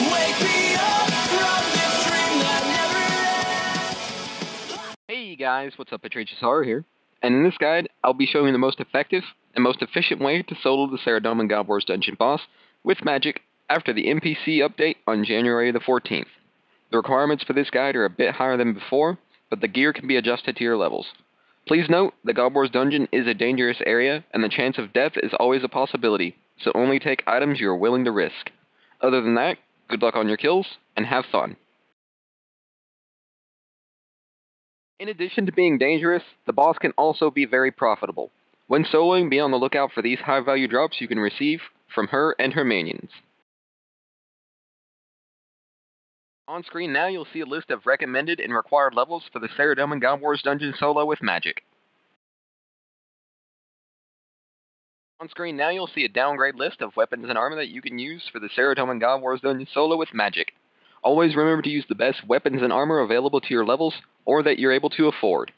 Wake me up from this dream that never ends. Hey guys, what's up? It's RagesSorrow here, and in this guide, I'll be showing you the most effective and most efficient way to solo the Saradomin Godwars dungeon boss with magic after the NPC update on January the 14th. The requirements for this guide are a bit higher than before, but the gear can be adjusted to your levels. Please note, the Godwars dungeon is a dangerous area, and the chance of death is always a possibility, so only take items you are willing to risk. Other than that, good luck on your kills, and have fun. In addition to being dangerous, the boss can also be very profitable. When soloing, be on the lookout for these high-value drops you can receive from her and her minions. On screen now you'll see a list of recommended and required levels for the Saradomin Godwars dungeon solo with magic. On screen now you'll see a downgrade list of weapons and armor that you can use for the Saradomin Godwars dungeon solo with magic. Always remember to use the best weapons and armor available to your levels, or that you're able to afford.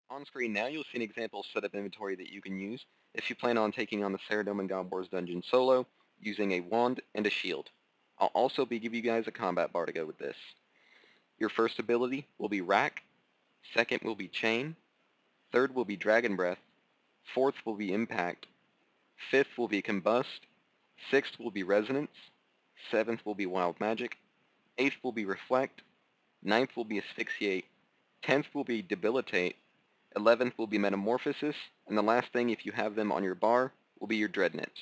On screen now you'll see an example set of inventory that you can use if you plan on taking on the Saradomin Godwars dungeon solo using a wand and a shield. I'll also be giving you guys a combat bar to go with this. Your first ability will be Rack, second will be Chain, third will be Dragon Breath, fourth will be Impact, fifth will be Combust, sixth will be Resonance, seventh will be Wild Magic, eighth will be Reflect, ninth will be Asphyxiate, 10th will be Debilitate, 11th will be Metamorphosis, and the last thing, if you have them on your bar, will be your Dreadnoughts.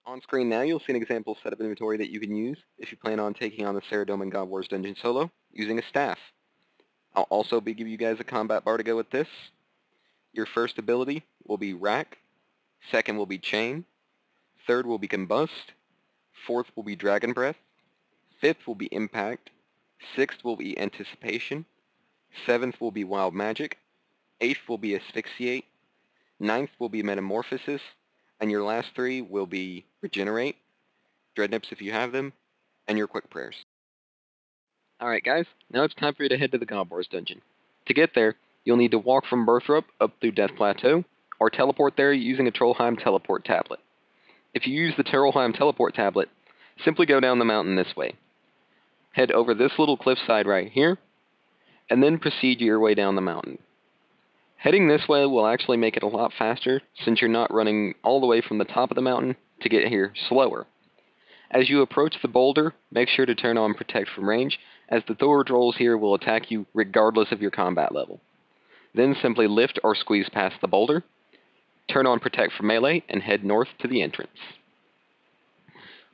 On screen now you'll see an example set of inventory that you can use if you plan on taking on the Saradomin Godwars dungeon solo using a staff. I'll also be giving you guys a combat bar to go with this. Your first ability will be Rack, second will be Chain, third will be Combust, fourth will be Dragon Breath, fifth will be Impact, sixth will be Anticipation, seventh will be Wild Magic, eighth will be Asphyxiate, ninth will be Metamorphosis, and your last three will be Regenerate, Dreadnoughts if you have them, and your Quick Prayers. Alright guys, now it's time for you to head to the Godwars dungeon. To get there, you'll need to walk from Birthrope up through Death Plateau, or teleport there using a Trollheim teleport tablet. If you use the Trollheim teleport tablet, simply go down the mountain this way. Head over this little cliffside right here, and then proceed your way down the mountain. Heading this way will actually make it a lot faster, since you're not running all the way from the top of the mountain to get here slower. As you approach the boulder, make sure to turn on Protect from range, as the Thor trolls here will attack you regardless of your combat level. Then simply lift or squeeze past the boulder, turn on Protect from melee, and head north to the entrance.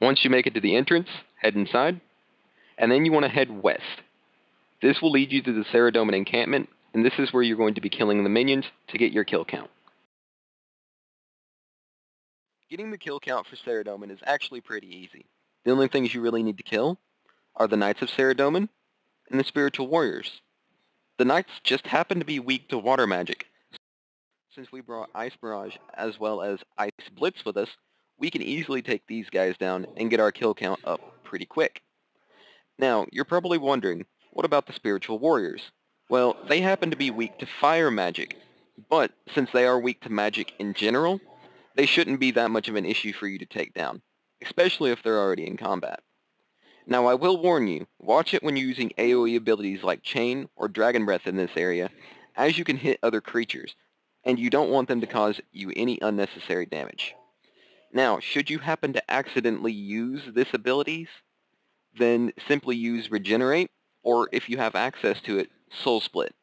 Once you make it to the entrance, head inside, and then you want to head west. This will lead you to the Saradomin encampment, and this is where you're going to be killing the minions to get your kill count. Getting the kill count for Saradomin is actually pretty easy. The only things you really need to kill are the Knights of Saradomin and the Spiritual Warriors. The Knights just happen to be weak to water magic. Since we brought Ice Mirage as well as Ice Blitz with us, we can easily take these guys down and get our kill count up pretty quick. Now, you're probably wondering, what about the Spiritual Warriors? Well, they happen to be weak to fire magic, but since they are weak to magic in general, they shouldn't be that much of an issue for you to take down, especially if they're already in combat. Now, I will warn you, watch it when you're using AoE abilities like Chain or Dragon Breath in this area, as you can hit other creatures, and you don't want them to cause you any unnecessary damage. Now, should you happen to accidentally use this abilities, then simply use Regenerate, or if you have access to it, Soul Split.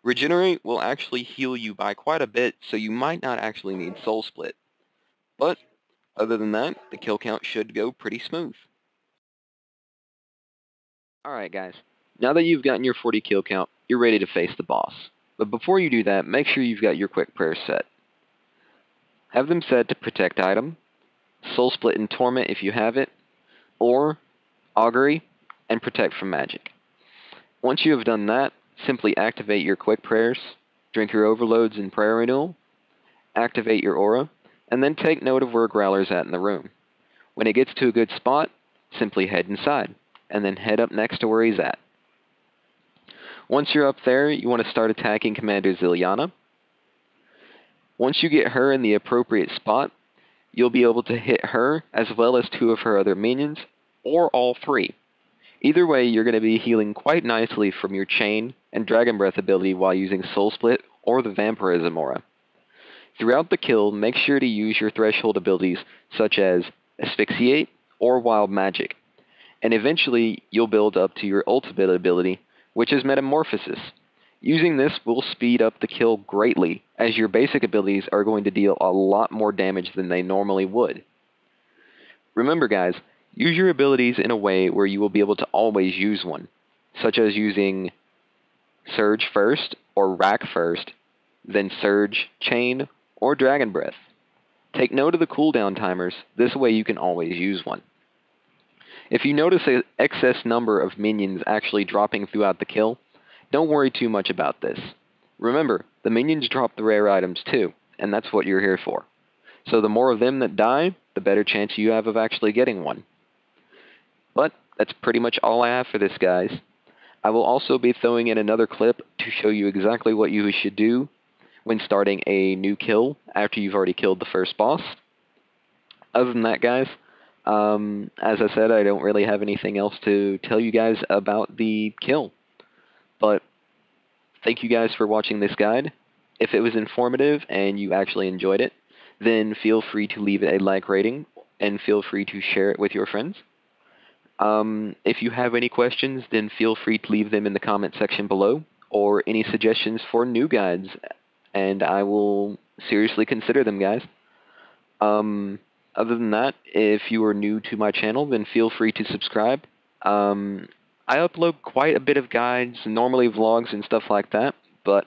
Regenerate will actually heal you by quite a bit, so you might not actually need Soul Split. But, other than that, the kill count should go pretty smooth. Alright guys, now that you've gotten your 40 kill count, you're ready to face the boss. But before you do that, make sure you've got your Quick Prayers set. Have them set to Protect Item, Soul Split and Torment if you have it, or Augury and Protect from Magic. Once you have done that, simply activate your Quick Prayers, drink your Overloads and Prayer Renewal, activate your Aura, and then take note of where Growler's at in the room. When it gets to a good spot, simply head inside, and then head up next to where he's at. Once you're up there, you want to start attacking Commander Ziliana. Once you get her in the appropriate spot, you'll be able to hit her as well as 2 of her other minions, or all 3. Either way, you're going to be healing quite nicely from your Chain and Dragon Breath ability while using Soul Split or the Vampirism aura. Throughout the kill, make sure to use your threshold abilities such as Asphyxiate or Wild Magic, and eventually you'll build up to your ultimate ability, which is Metamorphosis. Using this will speed up the kill greatly, as your basic abilities are going to deal a lot more damage than they normally would. Remember guys, use your abilities in a way where you will be able to always use one, such as using Surge first or Rack first, then Surge, Chain, or Dragon Breath. Take note of the cooldown timers, this way you can always use one. If you notice an excess number of minions actually dropping throughout the kill, don't worry too much about this. Remember, the minions drop the rare items too, and that's what you're here for. So the more of them that die, the better chance you have of actually getting one. But that's pretty much all I have for this, guys. I will also be throwing in another clip to show you exactly what you should do when starting a new kill after you've already killed the first boss. Other than that, guys, as I said, I don't really have anything else to tell you guys about the kill. But thank you guys for watching this guide. If it was informative and you actually enjoyed it, then feel free to leave it a like rating and feel free to share it with your friends. If you have any questions, then feel free to leave them in the comment section below, or any suggestions for new guides, and I will seriously consider them, guys. Other than that, if you are new to my channel, then feel free to subscribe. I upload quite a bit of guides, normally vlogs and stuff like that, but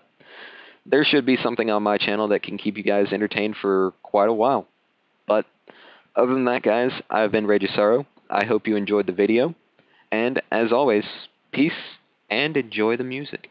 there should be something on my channel that can keep you guys entertained for quite a while. But other than that, guys, I've been RagesSorrow. I hope you enjoyed the video, and as always, peace and enjoy the music.